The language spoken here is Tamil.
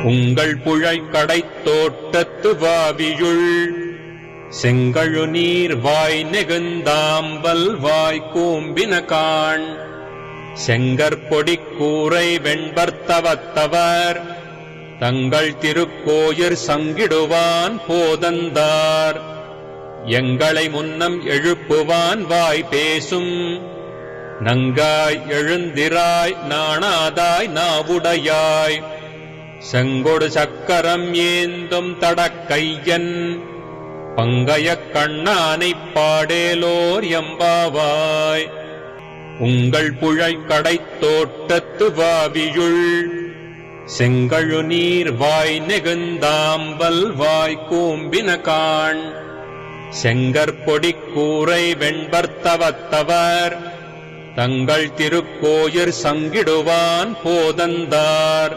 உங்கள் புழை கடைத்தோட்டத்து வாவியுள் செங்கழு நீர் வாய் நெகுந்தாம்பல் வாய் கூம்பின காண் செங்கற்பொடிக் கூரை வெண்பர்த்தவத்தவர் தங்கள் திருக்கோயிற் சங்கிடுவான் போதந்தார் எங்களை முன்னம் எழுப்புவான் வாய் பேசும் நங்காய் எழுந்திராய் நாணாதாய் நாவுடையாய் செங்கொடு சக்கரம் ஏந்தும் தடக்கையன் பங்கயக் கண்ணானைப் பாடேலோர் எம்பாவாய். உங்கள் புழை கடைத்தோட்டத்து வாவியுள் செங்கழு நீர் வாய் நெகுந்தாம்பல் வாய் கூம்பின காண் செங்கற்பொடிக் கூரை வெண்பர்த்தவத்தவர் தங்கள் திருக்கோயிற் சங்கிடுவான் போதந்தார்